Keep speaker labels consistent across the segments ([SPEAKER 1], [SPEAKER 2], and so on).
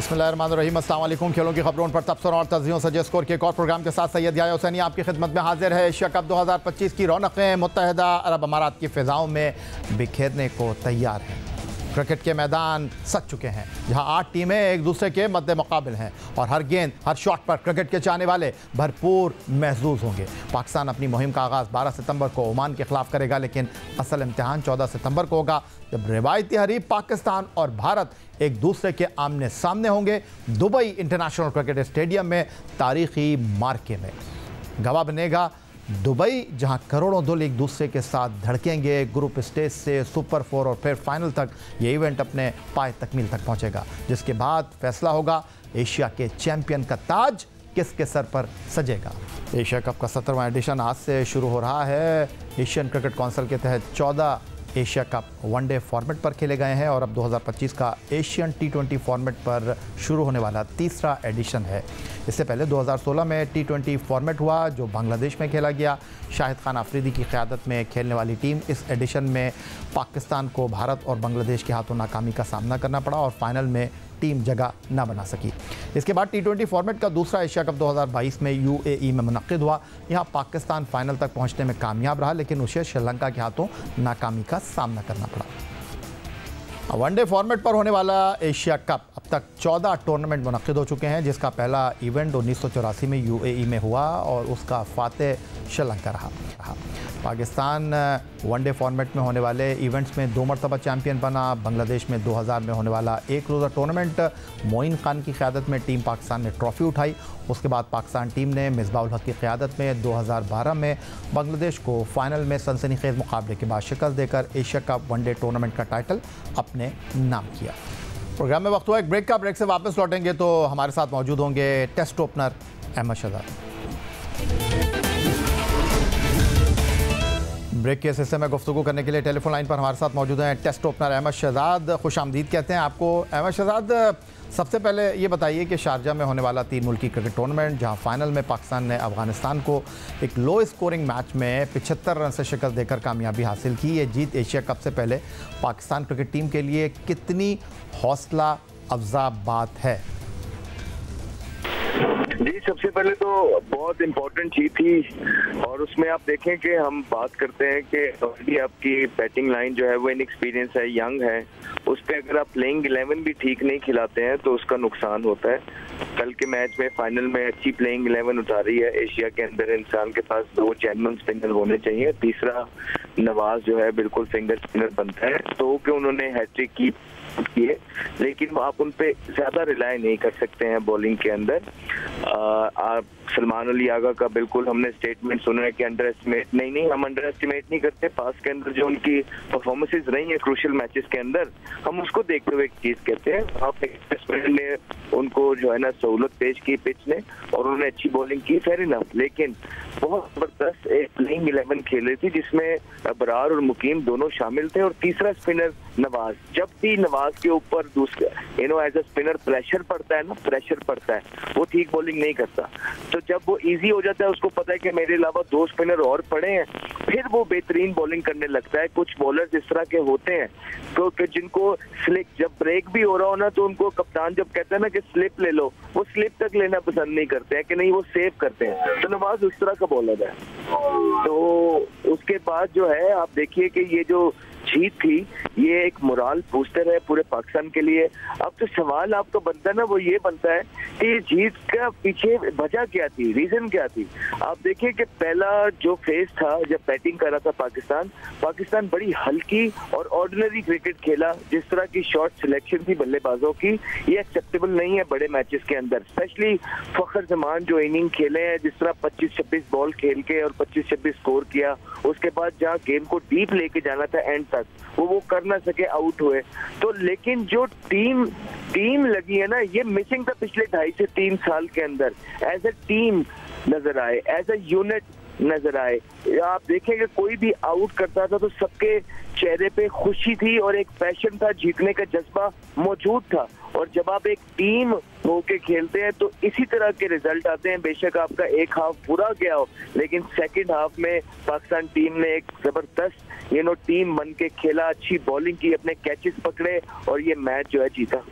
[SPEAKER 1] बिस्मिल्लाहिर्रहमानिर्रहीम। अस्सलाम वालेकुम। खेलों की खबरों पर तबसर और तज़ियों सजे स्कोर के एक और प्रोग्राम के साथ सैयद याया हुसैनी आपकी खिदमत में हाजिर है। एशिया कप 2025 की रौनकें मुत्तहिदा अरब अमारात की फ़िज़ाओं में बिखेरने को तैयार हैं। क्रिकेट के मैदान सज चुके हैं, जहां 8 टीमें एक दूसरे के मद्दे मुकाबिल हैं और हर गेंद हर शॉट पर क्रिकेट के चाहने वाले भरपूर महसूस होंगे। पाकिस्तान अपनी मुहिम का आगाज़ 12 सितंबर को ओमान के खिलाफ करेगा, लेकिन असल इम्तिहान 14 सितंबर को होगा, जब रिवायती हरीफ पाकिस्तान और भारत एक दूसरे के आमने सामने होंगे दुबई इंटरनेशनल क्रिकेट स्टेडियम में तारीखी मार्के में। गवाह बनेगा दुबई, जहां करोड़ों दिल एक दूसरे के साथ धड़केंगे। ग्रुप स्टेज से सुपर 4 और फिर फाइनल तक ये इवेंट अपने पाए तकमील तक पहुंचेगा, जिसके बाद फैसला होगा एशिया के चैंपियन का ताज किसके सर पर सजेगा। एशिया कप का 17वां एडिशन आज से शुरू हो रहा है। एशियन क्रिकेट काउंसिल के तहत 14 एशिया कप वनडे फॉर्मेट पर खेले गए हैं और अब 2025 का एशियन T20 फॉर्मेट पर शुरू होने वाला तीसरा एडिशन है। इससे पहले 2016 में T20 फॉर्मेट हुआ, जो बांग्लादेश में खेला गया। शाहिद खान अफरीदी की क़यादत में खेलने वाली टीम इस एडिशन में पाकिस्तान को भारत और बांग्लादेश के हाथों नाकामी का सामना करना पड़ा और फाइनल में टीम जगह न बना सकी। इसके बाद T20 फॉर्मेट का दूसरा एशिया कप 2022 में UAE में मुनक्किद हुआ। यहाँ पाकिस्तान फाइनल तक पहुँचने में कामयाब रहा, लेकिन उसे श्रीलंका के हाथों नाकामी का सामना करना पड़ा। वनडे फॉर्मेट पर होने वाला एशिया कप अब तक 14 टूर्नामेंट मुनक्किद हो चुके हैं, जिसका पहला इवेंट 1984 में UAE में हुआ और उसका फातेह श्रीलंका रहा। पाकिस्तान वनडे फॉर्मेट में होने वाले इवेंट्स में 2 मरतबा चैंपियन बना। बांग्लादेश में 2000 में होने वाला एक रोज़ा टूर्नामेंट मोइन खान की क़यादत में टीम पाकिस्तान ने ट्रॉफ़ी उठाई। उसके बाद पाकिस्तान टीम ने मिसबाहुल हक की क़यादत में 2012 में बांग्लादेश को फाइनल में सनसनीखेज़ मुकाबले के बाद शिकस्त देकर एशिया कप वनडे टूर्नामेंट का टाइटल अपने नाम किया। प्रोग्राम में वक्त हुआ एक ब्रेक का। ब्रेक से वापस लौटेंगे तो हमारे साथ मौजूद होंगे test opener Ahmed Shahzad. Break के हिस्से में गुफ्तगू करने के लिए टेलीफोन लाइन पर हमारे साथ मौजूद हैं टेस्ट ओपनर अहमद शहजाद। खुश आमदीद कहते हैं आपको। अहमद शहजाद, सबसे पहले ये बताइए कि शारजा में होने वाला 3 मुल्की क्रिकेट टूर्नामेंट, जहां फाइनल में पाकिस्तान ने अफगानिस्तान को एक लो स्कोरिंग मैच में 75 रन से शिकस्त देकर कामयाबी हासिल की। ये जीत एशिया कप से पहले पाकिस्तान क्रिकेट टीम के लिए कितनी हौसला अफजा बात है?
[SPEAKER 2] जी, सबसे पहले तो बहुत इम्पोर्टेंट चीज थी और उसमें आप देखें कि हम बात करते हैं कि ऑलरेडी आपकी बैटिंग लाइन जो है वो इनएक्सपीरियंस है, यंग है। उस पर अगर आप प्लेइंग 11 भी ठीक नहीं खिलाते हैं तो उसका नुकसान होता है। कल के मैच में फाइनल में अच्छी प्लेइंग 11 उतारी है। एशिया के अंदर इंसान के पास 2 जेन्युइन स्पिनर होने चाहिए। तीसरा नवाज जो है बिल्कुल फिंगर स्पिनर बनता है, तो कि उन्होंने हैट्रिक की है, लेकिन आप उन पे ज्यादा रिलाय नहीं कर सकते हैं बॉलिंग के अंदर। आप सलमान अली आगा का बिल्कुल हमने स्टेटमेंट सुना है कि अंडर एस्टिमेट नहीं, हम अंडर एस्टिमेट नहीं करते। पास के अंदर जो उनकी परफॉर्मेंसेज रही है क्रूशियल मैचेस के अंदर, हम उसको देखते हुए एक चीज कहते हैं। आप ने उनको जो है ना सहूलत पेश की पिच ने और उन्होंने अच्छी बॉलिंग की, फेयर इनफ, लेकिन बहुत जबरदस्त एक प्लेइंग 11 खेल रही थी जिसमें अबरार और मुकीम दोनों शामिल थे और तीसरा स्पिनर नवाज। जब भी नवाज के ऊपर दूसरा एज अ स्पिनर प्रेशर पड़ता है वो ठीक बॉलिंग नहीं करता। तो जब वो इजी हो जाता है, उसको पता है कि मेरे अलावा 2 स्पिनर और पड़े हैं, फिर वो बेहतरीन बॉलिंग करने लगता है। कुछ बॉलर्स इस तरह के होते हैं तो जिनको स्लिप, जब ब्रेक भी हो रहा हो ना, तो उनको कप्तान जब कहता है ना कि स्लिप ले लो, वो स्लिप तक लेना पसंद नहीं करते हैं कि नहीं, वो सेव करते हैं। तो नवाज उस तरह का बॉलर है। तो उसके बाद जो है आप देखिए कि ये जो जीत थी ये एक मोरल बूस्टर है पूरे पाकिस्तान के लिए। अब तो सवाल आपका बनता है ना, वो ये बनता है कि जीत का पीछे वजह क्या थी, रीजन क्या थी। आप देखिए कि पहला जो फेज था जब बैटिंग कर रहा था पाकिस्तान बड़ी हल्की और ऑर्डिनरी क्रिकेट खेला। जिस तरह की शॉट सिलेक्शन थी बल्लेबाजों की, ये एक्सेप्टेबल नहीं है बड़े मैचेस के अंदर। स्पेशली फखर जमान जो इनिंग खेले हैं, जिस तरह 25-26 बॉल खेल के और 25-26 स्कोर किया, उसके बाद जहाँ गेम को डीप लेके जाना था एंड तक, वो कर ना सके, आउट हुए। तो लेकिन जो टीम लगी है ना, ये मिसिंग था पिछले 2.5 से 3 साल के अंदर। एज ए टीम नजर आए, एज ए यूनिट नजर आए। आप देखेंगे कोई भी आउट करता था तो सबके चेहरे पे खुशी थी और एक पैशन था, जीतने का जज्बा मौजूद था। और जब आप एक टीम होके खेलते हैं तो इसी तरह के रिजल्ट आते हैं। बेशक आपका एक हाफ पूरा गया हो, लेकिन सेकंड हाफ में पाकिस्तान टीम ने एक जबरदस्त टीम बन के खेला, अच्छी बॉलिंग की, अपने कैचेस पकड़े और ये मैच जो है जीता।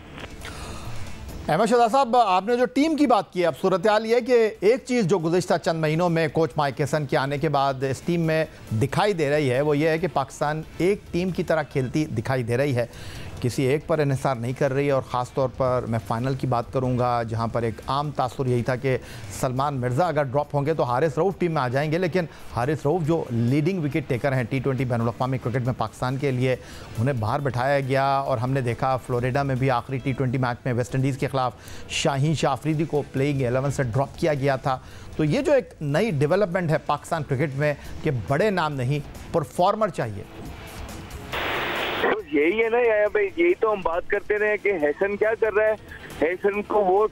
[SPEAKER 1] अहमद शहजाद साहब, आपने जो टीम की बात की है, अब सूरत हाल ये है कि एक चीज़ जो गुज़िश्ता चंद महीनों में कोच माइक हसन के आने के बाद इस टीम में दिखाई दे रही है वो ये है कि पाकिस्तान एक टीम की तरह खेलती दिखाई दे रही है, किसी एक पर इन्हिसार नहीं कर रही है। और ख़ास तौर पर मैं फ़ाइनल की बात करूंगा जहां पर एक आम तासुर यही था कि सलमान मिर्ज़ा अगर ड्रॉप होंगे तो हारिस रऊफ़ टीम में आ जाएंगे, लेकिन हारिस रऊफ़ जो लीडिंग विकेट टेकर हैं T20 बैनुल-अक़वामी क्रिकेट में पाकिस्तान के लिए, उन्हें बाहर बैठाया गया। और हमने देखा फ्लोरिडा में भी आखिरी T20 मैच में वेस्ट इंडीज़ के ख़िलाफ़ शाहीन शाह अफरीदी को प्लेइंग 11 से ड्रॉप किया गया था। तो ये जो एक नई डेवलपमेंट है पाकिस्तान क्रिकेट में कि बड़े नाम नहीं, परफॉर्मर चाहिए।
[SPEAKER 2] तो यही है ना यार भाई, यही तो हम बात करते रहे कि हसन क्या कर रहा है। हसन को वो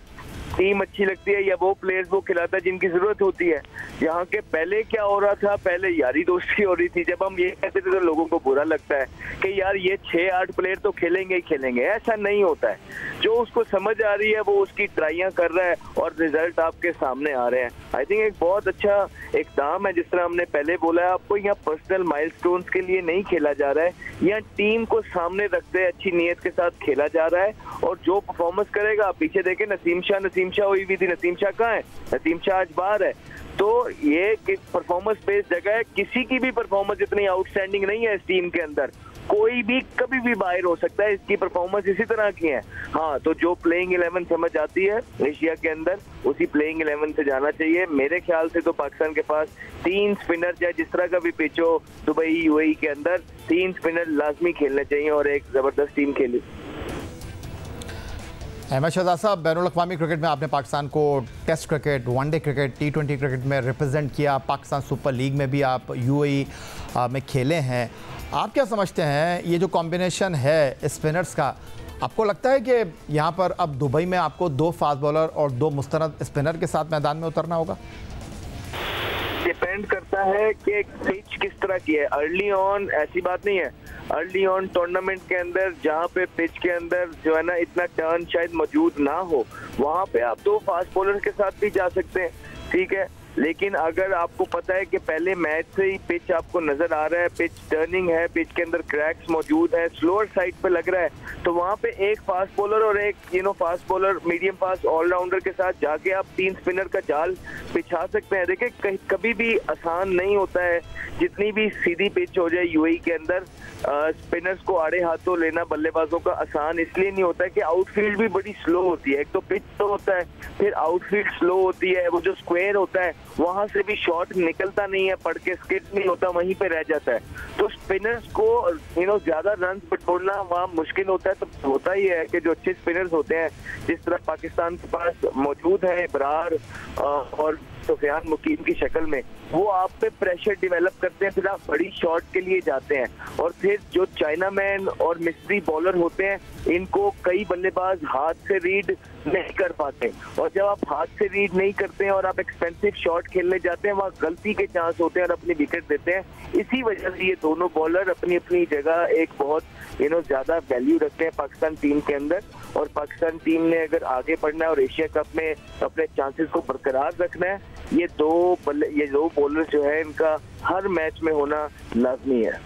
[SPEAKER 2] टीम अच्छी लगती है या वो प्लेयर्स वो खिलाता है जिनकी जरूरत होती है। यहाँ के पहले क्या हो रहा था, पहले यारी दोस्ती हो रही थी। जब हम ये कहते थे तो लोगों को बुरा लगता है कि यार ये 6-8 प्लेयर तो खेलेंगे ही खेलेंगे। ऐसा नहीं होता है। जो उसको समझ आ रही है वो उसकी ट्राइयां कर रहा है और रिजल्ट आपके सामने आ रहे हैं। आई थिंक एक बहुत अच्छा इक़दाम है। जिस तरह हमने पहले बोला है आपको, यहाँ पर्सनल माइलस्टोन्स के लिए नहीं खेला जा रहा है, यहाँ टीम को सामने रखते अच्छी नीयत के साथ खेला जा रहा है। और जो परफॉर्मेंस करेगा, आप पीछे देखें नसीम शाह हुई भी थी, नसीम शाह कहाँ है? नसीम शाह आज बाहर है। तो ये परफॉर्मेंस बेस्ड जगह है। किसी की भी परफॉर्मेंस इतनी आउटस्टैंडिंग नहीं है इस टीम के अंदर। कोई भी कभी भी बाहर हो सकता है। इसकी परफॉर्मेंस इसी तरह की है। हाँ, तो जो प्लेइंग 11 समझ आती है एशिया के अंदर, उसी प्लेइंग 11 से जाना चाहिए। मेरे ख्याल से तो पाकिस्तान के पास 3 स्पिनर, चाहे जिस तरह का भी पिच हो, दुबई UAE के अंदर 3 स्पिनर लाजमी खेलने चाहिए और एक जबरदस्त टीम खेली।
[SPEAKER 1] अहमद शहजाद साहब, बैनुल-अक़वामी क्रिकेट में आपने पाकिस्तान को test cricket, one day cricket, T20 cricket में रिप्रेजेंट किया। पाकिस्तान सुपर लीग में भी आप UAE में खेले हैं। आप क्या समझते हैं ये जो कॉम्बिनेशन है स्पिनर्स का, आपको लगता है कि यहाँ पर अब दुबई में आपको 2 फास्ट बॉलर और 2 मुस्तनद स्पिनर के साथ मैदान में उतरना होगा?
[SPEAKER 2] डिपेंड करता है कि पिच किस तरह की है। अर्ली ऑन ऐसी बात नहीं है। अर्ली ऑन टूर्नामेंट के अंदर जहाँ पे पिच के अंदर जो है ना इतना टर्न शायद मौजूद ना हो, वहाँ पे आप 2 फास्ट बॉलर के साथ भी जा सकते हैं, ठीक है। लेकिन अगर आपको पता है कि पहले मैच से ही पिच आपको नजर आ रहा है, पिच टर्निंग है, पिच के अंदर क्रैक्स मौजूद है, स्लोअर साइड पे लग रहा है, तो वहाँ पे एक फास्ट बॉलर और एक fast bowler medium fast allrounder के साथ जाके आप 3 स्पिनर का जाल बिछा सकते हैं। देखिए कभी भी आसान नहीं होता है। जितनी भी सीधी पिच हो जाए UAE के अंदर, स्पिनर्स को आड़े हाथों लेना बल्लेबाजों का आसान इसलिए नहीं होता है कि आउटफील्ड भी बड़ी स्लो होती है। एक तो पिच तो होता है, फिर आउटफील्ड स्लो होती है। वो जो स्क्वायर होता है वहां से भी शॉट निकलता नहीं है, पड़ के स्किट नहीं होता, वहीं पे रह जाता है। तो स्पिनर्स को ज्यादा रन बटोरना वहाँ मुश्किल होता है। तो होता ही है कि जो अच्छे स्पिनर्स होते हैं, जिस तरह पाकिस्तान के पास मौजूद है इब्रार और सुफियान मुकीम की शक्ल में, वो आप पे प्रेशर डेवलप करते हैं, फिर आप बड़ी शॉट के लिए जाते हैं। और फिर जो चाइना मैन और मिस्री बॉलर होते हैं, इनको कई बल्लेबाज हाथ से रीड नहीं कर पाते। और जब आप हाथ से रीड नहीं करते हैं और आप एक्सपेंसिव शॉट खेलने जाते हैं, वहाँ गलती के चांस होते हैं और अपनी विकेट देते हैं। इसी वजह से ये दोनों बॉलर अपनी अपनी जगह एक बहुत ज्यादा वैल्यू रखते हैं पाकिस्तान टीम के अंदर। और पाकिस्तान टीम ने अगर आगे बढ़ना है और एशिया कप में अपने चांसेस को बरकरार रखना है, ये दो बॉलर जो है इनका हर मैच में होना लाजमी है।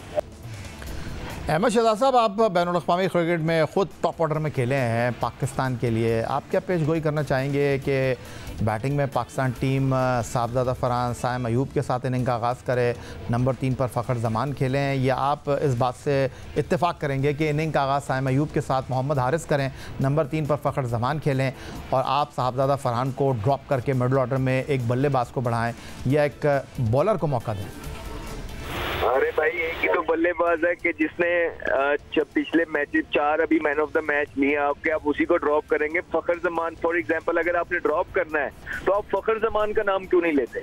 [SPEAKER 1] अहमद शहजाद साहब, आप बैनुल-अक़वामी क्रिकेट में ख़ुद टॉप ऑर्डर में खेले हैं पाकिस्तान के लिए। आप क्या पेश गोई करना चाहेंगे कि बैटिंग में पाकिस्तान टीम साहबजादा फरहान, साइम अयूब के साथ इनिंग का आगाज़ करे, नंबर 3 पर फ़खर ज़मान खेलें, या आप इस बात से इत्तेफाक करेंगे कि इनिंग का आगाज़ साइम अयूब के साथ मोहम्मद हारिस करें, नंबर 3 पर फ़खर ज़मान खेलें और आप साहबजादा फरहान को ड्रॉप करके मिडल ऑर्डर में एक बल्लेबाज को बढ़ाएँ या एक बॉलर को मौका दें?
[SPEAKER 2] अरे भाई, एक ही तो बल्लेबाज है कि जिसने पिछले मैच 4 अभी मैन ऑफ द मैच लिए। आप उसी को ड्रॉप करेंगे? फ़खर ज़मान फॉर एग्जांपल, अगर आपने ड्रॉप करना है तो आप फ़खर ज़मान का नाम क्यों नहीं लेते?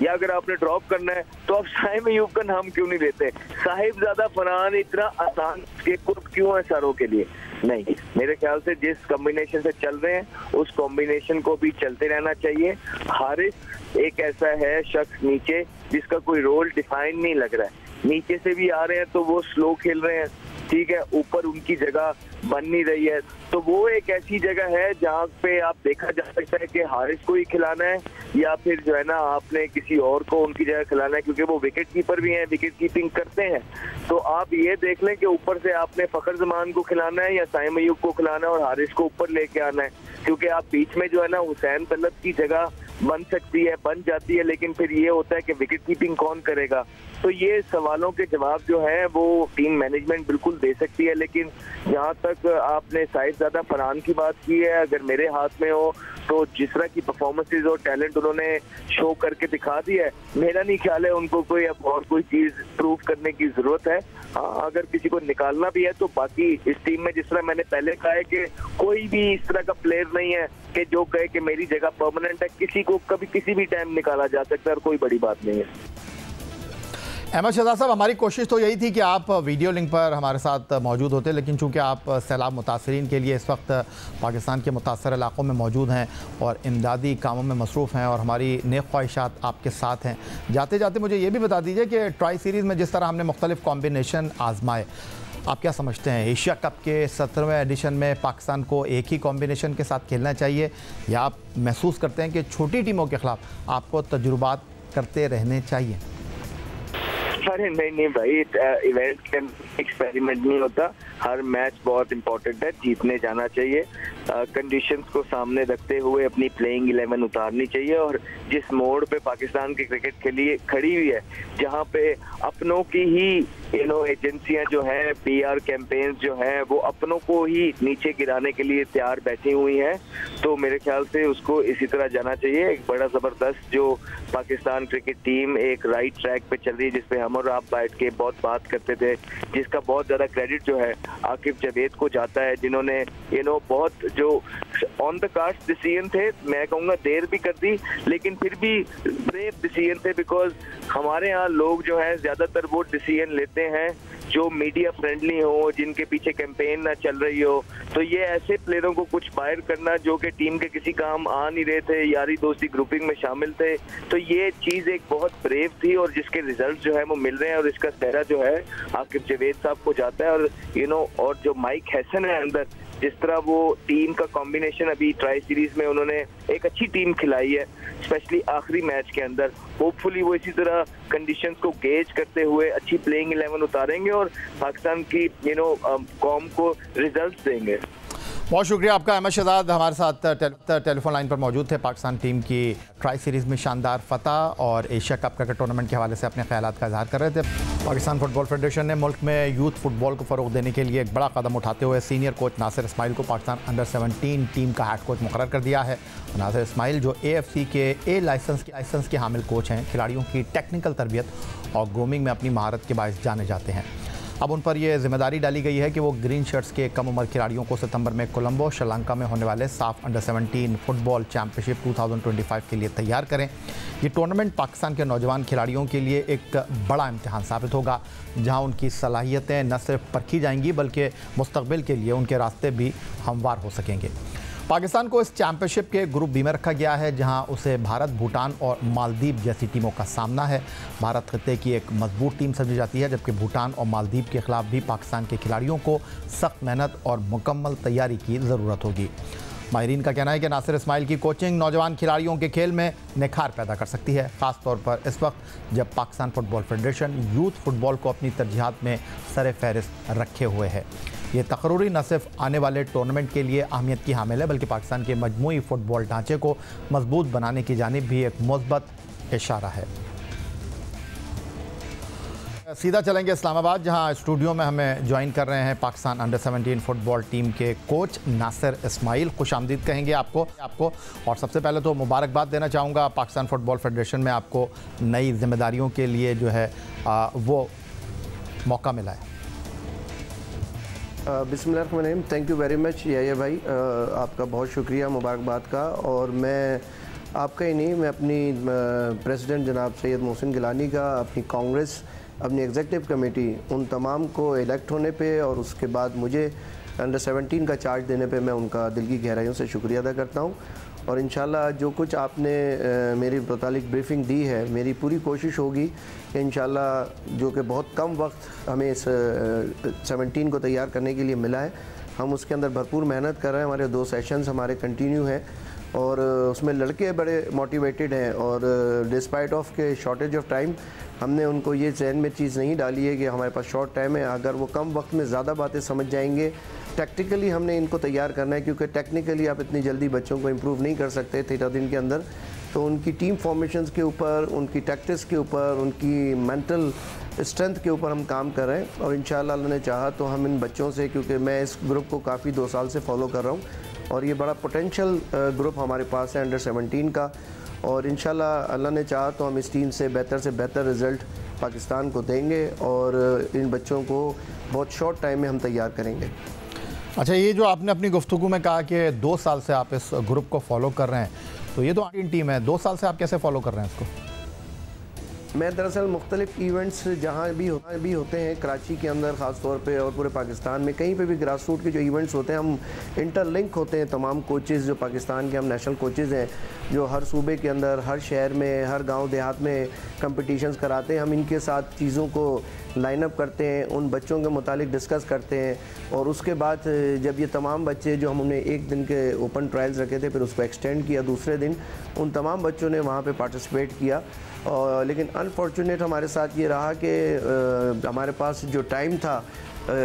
[SPEAKER 2] या अगर आपने ड्रॉप करना है तो आप साइम अयूब का नाम क्यों नहीं लेते? साहिबजादा फरहान इतना आसान क्यों है सारों के लिए? नहीं, मेरे ख्याल से जिस कॉम्बिनेशन से चल रहे हैं उस कॉम्बिनेशन को भी चलते रहना चाहिए। हारिस एक ऐसा है शख्स नीचे जिसका कोई रोल डिफाइन नहीं लग रहा है। नीचे से भी आ रहे हैं तो वो स्लो खेल रहे हैं, ठीक है, ऊपर उनकी जगह बन नहीं रही है। तो वो एक ऐसी जगह है जहाँ पे आप देखा जा सकता है कि हारिस को ही खिलाना है या फिर जो है ना आपने किसी और को उनकी जगह खिलाना है, क्योंकि वो विकेट कीपर भी हैं, विकेट कीपिंग करते हैं। तो आप ये देख लें कि ऊपर से आपने फ़खर ज़मान को खिलाना है या साइम अयूब को खिलाना है और हारिस को ऊपर लेके आना है। क्योंकि आप बीच में जो है ना हुसैन तलब की जगह बन सकती है, बन जाती है, लेकिन फिर ये होता है कि विकेट कीपिंग कौन करेगा। तो ये सवालों के जवाब जो है वो टीम मैनेजमेंट बिल्कुल दे सकती है, लेकिन जहाँ तक आपने साहिबजादा फरहान की बात की है, अगर मेरे हाथ में हो तो जिस तरह की परफॉर्मेंसेज और टैलेंट उन्होंने शो करके दिखा दिया है, मेरा नहीं ख्याल है उनको कोई अब और कोई चीज प्रूव करने की जरूरत है। हाँ, अगर किसी को निकालना भी है तो बाकी इस टीम में जिस तरह मैंने पहले कहा है कि कोई भी इस तरह का प्लेयर नहीं है कि जो कहे कि मेरी जगह परमानेंट है। किसी को कभी किसी भी टाइम निकाला जा सकता है और कोई बड़ी बात नहीं है।
[SPEAKER 1] अहमद शहजाद साहब, हमारी कोशिश तो यही थी कि आप वीडियो लिंक पर हमारे साथ मौजूद होते, लेकिन चूंकि आप सैलाब मुतासरीन के लिए इस वक्त पाकिस्तान के मुतासर इलाकों में मौजूद हैं और इमदादी कामों में मसरूफ़ हैं और हमारी नेक ख्वाहिशात आपके साथ हैं, जाते जाते मुझे ये भी बता दीजिए कि ट्राई सीरीज़ में जिस तरह हमने मुख्तलिफ़ कॉम्बिनेशन आजमाए, आप क्या समझते हैं एशिया कप के 17वें एडिशन में पाकिस्तान को एक ही कॉम्बिनेशन के साथ खेलना चाहिए, या आप महसूस करते हैं कि छोटी टीमों के ख़िलाफ़ आपको तजुर्बात करते रहने चाहिए?
[SPEAKER 2] अरे नहीं भाई, इवेंट के एक्सपेरिमेंट नहीं होता। हर मैच बहुत इंपॉर्टेंट है, जीतने जाना चाहिए। कंडीशंस को सामने रखते हुए अपनी प्लेइंग 11 उतारनी चाहिए, और जिस मोड़ पे पाकिस्तान की क्रिकेट के लिए खड़ी हुई है, जहां पे अपनों की ही एजेंसियां जो हैं, पीआर कैंपेन्स जो हैं, वो अपनों को ही नीचे गिराने के लिए तैयार बैठी हुई हैं, तो मेरे ख्याल से उसको इसी तरह जाना चाहिए। एक बड़ा जबरदस्त जो पाकिस्तान क्रिकेट टीम एक राइट ट्रैक पे चल रही है, जिसपे हम और आप बैठ के बहुत बात करते थे, जिसका बहुत ज्यादा क्रेडिट जो है आकिब जावेद को जाता है, जिन्होंने बहुत जो ऑन द कार्ड्स डिसीजन थे, मैं कहूँगा देर भी कर दी, लेकिन फिर भी ब्रेव डिसीजन थे, बिकॉज हमारे यहाँ लोग जो है ज्यादातर वो डिसीजन लेते हैं जो मीडिया फ्रेंडली हो, जिनके पीछे कैंपेन ना चल रही हो। तो ये ऐसे प्लेयरों को कुछ बाहर करना जो कि टीम के किसी काम आ नहीं रहे थे, यारी दोस्ती ग्रुपिंग में शामिल थे, तो ये चीज एक बहुत ब्रेव थी और जिसके रिजल्ट जो है वो मिल रहे हैं, और इसका सेहरा जो है आकिब जावेद साहब को जाता है। और और जो माइक हैसन है अंदर, जिस तरह वो टीम का कॉम्बिनेशन अभी ट्राई सीरीज में उन्होंने एक अच्छी टीम खिलाई है, स्पेशली आखिरी मैच के अंदर, होपफुली वो इसी तरह कंडीशंस को गेज करते हुए अच्छी प्लेइंग 11 उतारेंगे और पाकिस्तान की कौम को रिजल्ट्स देंगे।
[SPEAKER 1] बहुत शुक्रिया आपका। अहमद शहजाद हमारे साथ टेलीफोन लाइन पर मौजूद थे। पाकिस्तान टीम की ट्राई सीरीज़ में शानदार फतह और एशिया कप क्रिकेट टूर्नामेंट के हवाले से अपने ख्यालात का इजहार कर रहे थे। पाकिस्तान फुटबॉल फेडरेशन ने मुल्क में यूथ फुटबॉल को फ़रोग़ देने के लिए एक बड़ा कदम उठाते हुए सीनियर कोच नासिर इस्माइल को पाकिस्तान अंडर 17 टीम का हेड कोच मुकर्रर कर दिया है। नासिर इस्माइल जो AFC के A लाइसेंस के हामिल कोच हैं, खिलाड़ियों की टेक्निकल तरबियत और ग्रूमिंग में अपनी महारत के बायस जाने जाते हैं। अब उन पर यह जिम्मेदारी डाली गई है कि वो ग्रीन शर्ट्स के कम उम्र खिलाड़ियों को सितंबर में कोलंबो श्रीलंका में होने वाले साफ अंडर 17 फुटबॉल चैंपियनशिप 2025 के लिए तैयार करें। ये टूर्नामेंट पाकिस्तान के नौजवान खिलाड़ियों के लिए एक बड़ा इम्तिहान साबित होगा, जहां उनकी सलाहियतें न सिर्फ परखी जाएंगी बल्कि मुस्तकबिल के लिए उनके रास्ते भी हमवार हो सकेंगे। पाकिस्तान को इस चैंपियनशिप के ग्रुप बी में रखा गया है, जहां उसे भारत, भूटान और मालदीव जैसी टीमों का सामना है। भारत खित्ते की एक मजबूत टीम समझी जाती है, जबकि भूटान और मालदीव के खिलाफ भी पाकिस्तान के खिलाड़ियों को सख्त मेहनत और मुकम्मल तैयारी की ज़रूरत होगी। माहिरीन का कहना है कि नासिर इस्माइल की कोचिंग नौजवान खिलाड़ियों के खेल में निखार पैदा कर सकती है, ख़ास तौर पर इस वक्त जब Pakistan football federation youth football को अपनी तरजीहात में सर फहरिस्त रखे हुए है। ये तकरूरी न सिर्फ आने वाले टूर्नामेंट के लिए अहमियत की हामिल है, बल्कि पाकिस्तान के मजमूई फुटबॉल ढांचे को मजबूत बनाने की जानिब भी एक मुस्बत इशारा है। सीधा चलेंगे इस्लामाबाद, जहां स्टूडियो में हमें ज्वाइन कर रहे हैं पाकिस्तान अंडर 17 फुटबॉल टीम के कोच नासिर इस्माइल। खुशामदीद कहेंगे आपको। और सबसे पहले तो मुबारकबाद देना चाहूँगा, पाकिस्तान फुटबॉल फेडरेशन में आपको नई जिम्मेदारियों के लिए जो है वो मौका मिला है।
[SPEAKER 3] बिस्मिल्लाहिर्रहमानिर्रहीम। थैंक यू वेरी मच याया भाई, आपका बहुत शुक्रिया मुबारकबाद का। और मैं आपका ही नहीं, मैं अपनी प्रेसिडेंट जनाब सैयद मोहसिन गिलानी का, अपनी कांग्रेस, अपनी एग्जीक्यूटिव कमेटी, उन तमाम को इलेक्ट होने पे और उसके बाद मुझे अंडर 17 का चार्ज देने पे मैं उनका दिल की गहराइयों से शुक्रिया अदा करता हूँ। और इंशाल्लाह जो कुछ आपने मेरी मुतालिक ब्रीफिंग दी है, मेरी पूरी कोशिश होगी कि इंशाल्लाह जो कि बहुत कम वक्त हमें इस 17 को तैयार करने के लिए मिला है, हम उसके अंदर भरपूर मेहनत कर रहे हैं। हमारे 2 सेशंस हमारे कंटिन्यू हैं और उसमें लड़के बड़े मोटिवेटेड हैं, और डिस्पाइट ऑफ के शॉर्टेज ऑफ टाइम हमने उनको ये जहन में चीज़ नहीं डाली है कि हमारे पास शॉर्ट टाइम है। अगर वो कम वक्त में ज़्यादा बातें समझ जाएंगे टैक्टिकली हमने इनको तैयार करना है, क्योंकि टेक्निकली आप इतनी जल्दी बच्चों को इम्प्रूव नहीं कर सकते 13 दिन के अंदर। तो उनकी टीम फॉर्मेशंस के ऊपर, उनकी टैक्टिक्स के ऊपर, उनकी मेंटल स्ट्रेंथ के ऊपर हम काम कर रहे हैं। और इंशाल्लाह अल्लाह ने चाहा तो हम इन बच्चों से, क्योंकि मैं इस ग्रुप को काफ़ी 2 साल से फॉलो कर रहा हूँ और ये बड़ा पोटेंशियल ग्रुप हमारे पास है अंडर 17 का, और इंशाल्लाह अल्लाह ने चाहा तो हम इस टीम से बेहतर रिज़ल्ट पाकिस्तान को देंगे और इन बच्चों को बहुत शॉर्ट टाइम में हम तैयार करेंगे।
[SPEAKER 1] अच्छा, ये जो आपने अपनी गुफ्तगू में कहा कि 2 साल से आप इस ग्रुप को फॉलो कर रहे हैं, तो ये तो टीम है, 2 साल से आप कैसे फॉलो कर रहे हैं इसको?
[SPEAKER 3] मैं दरअसल मुख्तलिफ इवेंट्स जहाँ भी होते हैं कराची के अंदर ख़ास तौर पे और पूरे पाकिस्तान में, कहीं पे भी ग्रास रूट के जो इवेंट्स होते हैं हम इंटरलिंक होते हैं। तमाम कोचेज़ जो पाकिस्तान के हम नेशनल कोचेज़ हैं जो हर सूबे के अंदर, हर शहर में, हर गांव देहात में कंपटीशंस कराते हैं, हम इनके साथ चीज़ों को लाइन अप करते हैं, उन बच्चों के मुतालिक डिस्कस करते हैं। और उसके बाद जब ये तमाम बच्चे जो हमने 1 दिन के ओपन ट्रायल्स रखे थे फिर उसको एक्सटेंड किया दूसरे दिन, उन तमाम बच्चों ने वहाँ पे पार्टिसिपेट किया। लेकिन अनफॉर्चुनेट हमारे साथ ये रहा कि हमारे पास जो टाइम था,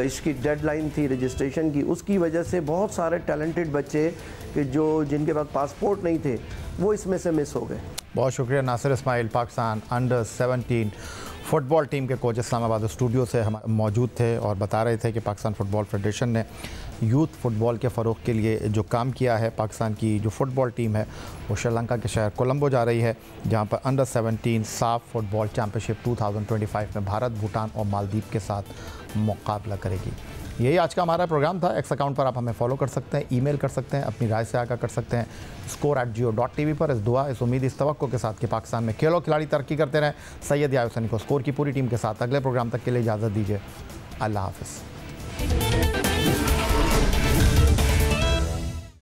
[SPEAKER 3] इसकी डेडलाइन थी रजिस्ट्रेशन की, उसकी वजह से बहुत सारे टैलेंटेड बच्चे जिनके पास पासपोर्ट नहीं थे वो इसमें से मिस हो गए।
[SPEAKER 1] बहुत शुक्रिया Nasir Ismail, Pakistan under 17 football team के कोच इस्लामाबाद स्टूडियो से हम मौजूद थे और बता रहे थे कि पाकिस्तान फ़ुटबॉल फेडरेशन ने यूथ फुटबॉल के फ़रोग़ के लिए जो काम किया है। पाकिस्तान की जो फ़ुटबॉल टीम है वो श्रीलंका के शहर कोलंबो जा रही है, जहां पर अंडर 17 साफ फुटबॉल चैम्पियनशिप 2025 में भारत, भूटान और मालदीव के साथ मुकाबला करेगी। यही आज का हमारा प्रोग्राम था। एक्स अकाउंट पर आप हमें फॉलो कर सकते हैं, ईमेल कर सकते हैं, अपनी राय से आगाह कर सकते हैं score@geo.tv पर। इस दुआ, इस उम्मीद, इस तवक्को के साथ कि पाकिस्तान में खेलों खिलाड़ी तरक्की करते रहें। सैयद याहिया हुसैनी को स्कोर की पूरी टीम के साथ अगले प्रोग्राम तक के लिए इजाज़त दीजिए। अल्लाह हाफ़िज़।